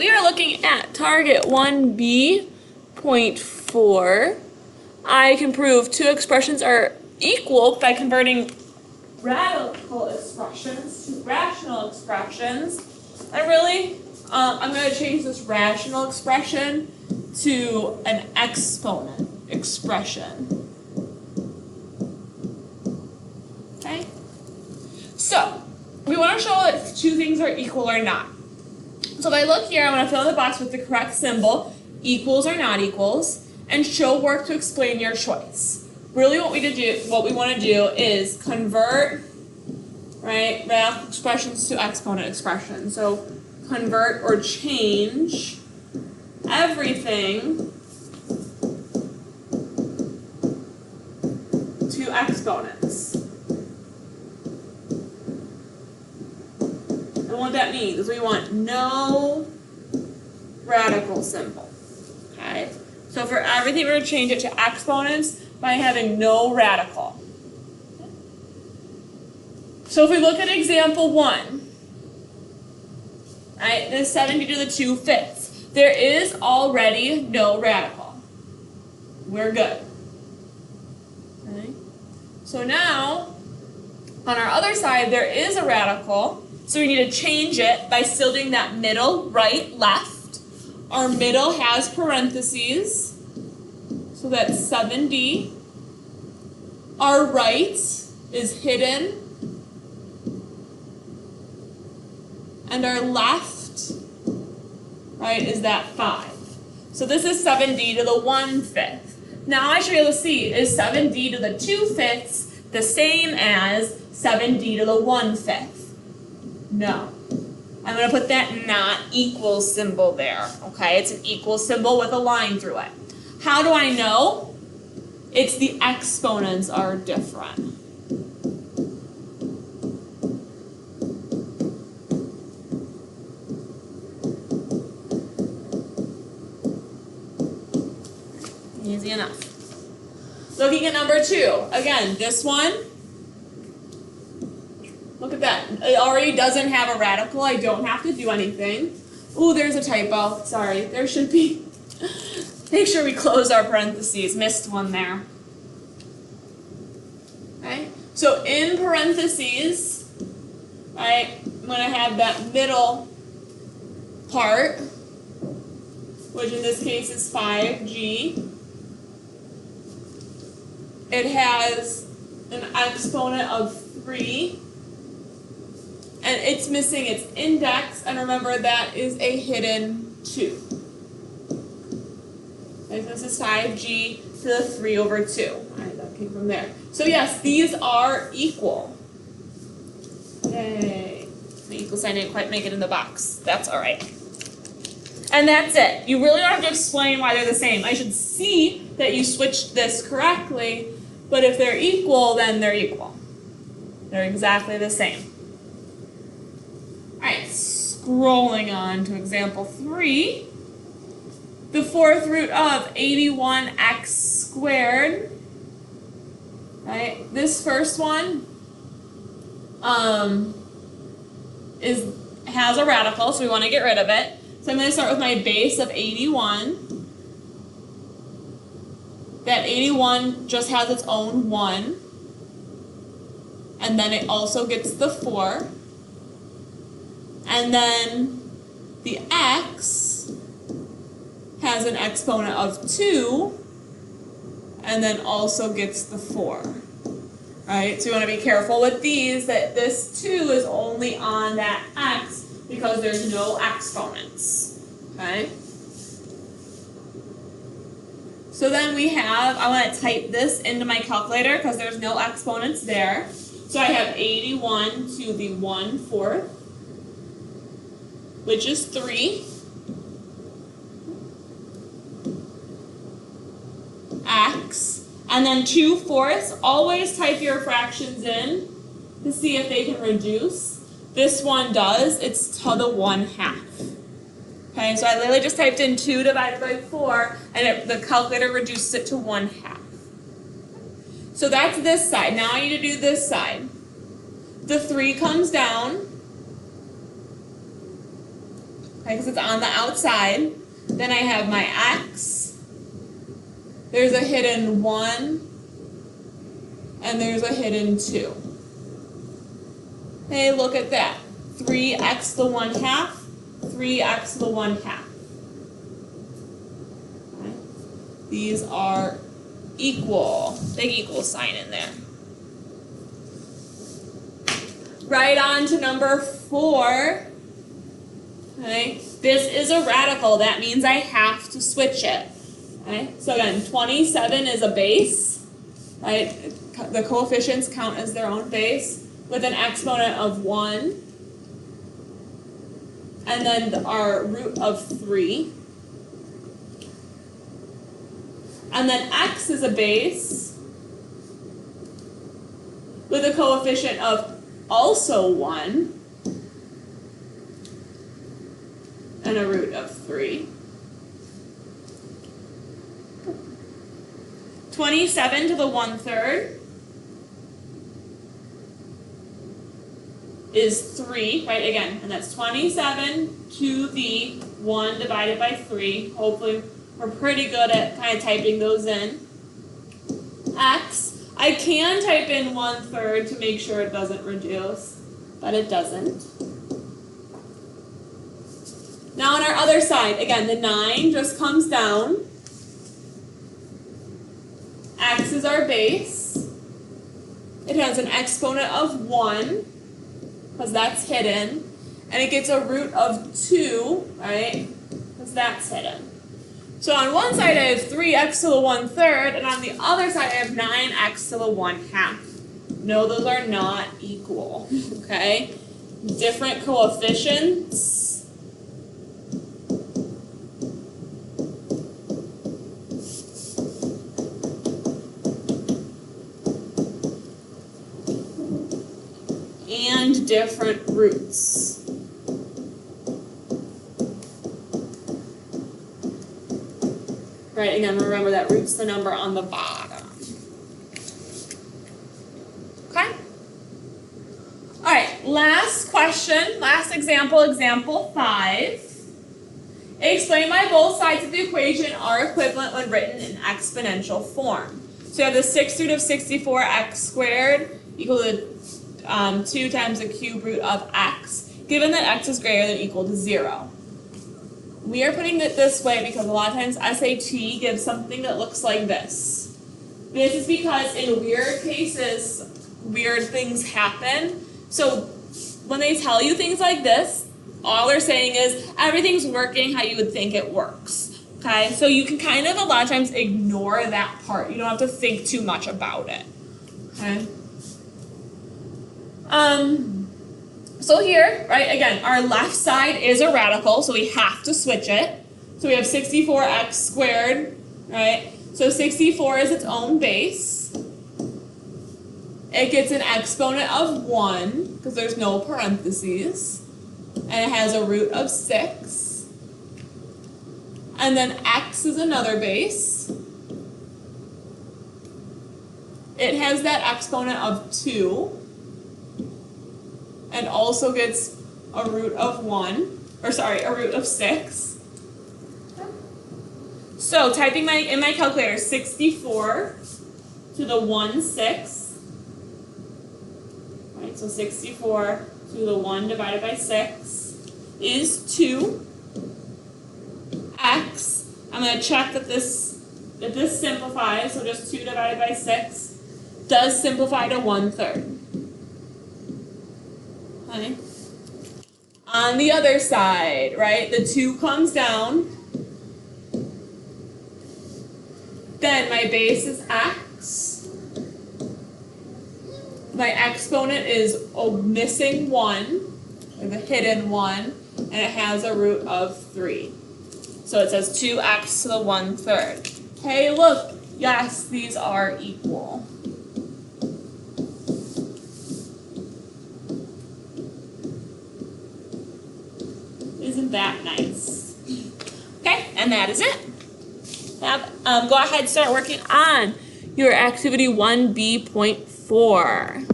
we are looking at target 1B.4. I can prove two expressions are equal by converting radical expressions to rational expressions. And really, I'm going to change this rational expression to an exponent expression. Okay? So, we want to show if two things are equal or not. So if I look here, I'm going to fill in the box with the correct symbol, equals or not equals, and show work to explain your choice. Really what we want to do is convert, right, radical expressions to exponent expressions. So convert or change everything to exponents. And what that means is we want no radical symbol. Okay? So for everything, we're going to change it to exponents by having no radical. So if we look at example 1, right, this 70 to the 2/5. There is already no radical. We're good. Okay? So now, on our other side, there is a radical. So we need to change it by still doing that middle, right, left. Our middle has parentheses, so that's 7D. Our right is hidden, and our left, right, is that 5. So this is 7D to the 1/5. Now I should be able to see, is 7D to the 2/5 the same as 7D to the 1/5? No. I'm going to put that not equal symbol there, okay? It's an equal symbol with a line through it. How do I know? It's the exponents are different. Easy enough. Looking at number 2. Again, this one. Look at that. It already doesn't have a radical. I don't have to do anything. Ooh, there's a typo. Sorry. There should be. Make sure we close our parentheses. Missed one there. Okay? So in parentheses, right, I'm going to have that middle part, which in this case is 5G. It has an exponent of 3. And it's missing its index, and remember that is a hidden 2. Okay, so this is 5G to the 3/2. All right, that came from there. So yes, these are equal. Yay. The equal sign didn't quite make it in the box. That's all right. And that's it. You really don't have to explain why they're the same. I should see that you switched this correctly, but if they're equal, then they're equal. They're exactly the same. Alright, scrolling on to example 3. The 4th root of 81x squared. Right? This first one has a radical, so we want to get rid of it. So I'm going to start with my base of 81. That 81 just has its own 1. And then it also gets the 4. And then the x has an exponent of 2, and then also gets the 4. Right? So you want to be careful with these, that this 2 is only on that x because there's no exponents. Okay? So then we have, I want to type this into my calculator because there's no exponents there. So I have 81 to the 1/4. Which is 3, x, and then 2/4. Always type your fractions in to see if they can reduce. This one does, it's to the 1/2. Okay, so I literally just typed in 2 divided by 4, and the calculator reduced it to 1/2. So that's this side. Now I need to do this side. The 3 comes down. okay, because it's on the outside. Then I have my x. There's a hidden 1, and there's a hidden 2. Hey, look at that. 3x to the 1/2, 3x to the 1/2. Okay. These are equal. Big equal sign in there. Right on to number 4. Okay. This is a radical. That means I have to switch it. Okay. So again, 27 is a base. Right? The coefficients count as their own base with an exponent of 1. And then our root of 3. And then x is a base with a coefficient of also 1 and a root of 3. 27 to the 1/3 is 3, right, again, and that's 27 to the 1 divided by 3. Hopefully we're pretty good at kind of typing those in. X, I can type in 1/3 to make sure it doesn't reduce, but it doesn't. Now on our other side, again, the 9 just comes down. X is our base. It has an exponent of 1, because that's hidden. And it gets a root of 2, right, because that's hidden. So on one side I have 3x to the 1/3, and on the other side I have 9x to the 1/2. No, those are not equal, okay? Different coefficients. And different roots. Right, again, remember that root's the number on the bottom. Okay? All right, last question, last example, example 5. Explain why both sides of the equation are equivalent when written in exponential form. So you have the 6th root of 64x squared equal to 2 times the cube root of x, given that x is greater than or equal to 0. We are putting it this way because a lot of times SAT gives something that looks like this. This is because in weird cases, weird things happen. So when they tell you things like this, all they're saying is everything's working how you would think it works. Okay, so you can kind of a lot of times ignore that part. You don't have to think too much about it. Okay. So here, right, again, our left side is a radical, so we have to switch it. So we have 64x squared, right? So 64 is its own base. It gets an exponent of 1, because there's no parentheses. And it has a root of 6. And then x is another base. It has that exponent of 2. And also gets a root of 1, or sorry, a root of 6. So typing in my calculator, 64 to the 1/6. Right, so 64 to the 1 divided by 6 is 2. X, I'm going to check that this simplifies, so just 2 divided by 6 does simplify to 1/3. Okay. On the other side, right, the 2 comes down. Then my base is x. My exponent is a missing 1, or the hidden 1, and it has a root of 3. So it says 2x to the 1/3. Hey, look, yes, these are equal. Isn't that nice? Okay, and that is it. Go ahead and start working on your activity 1B.4.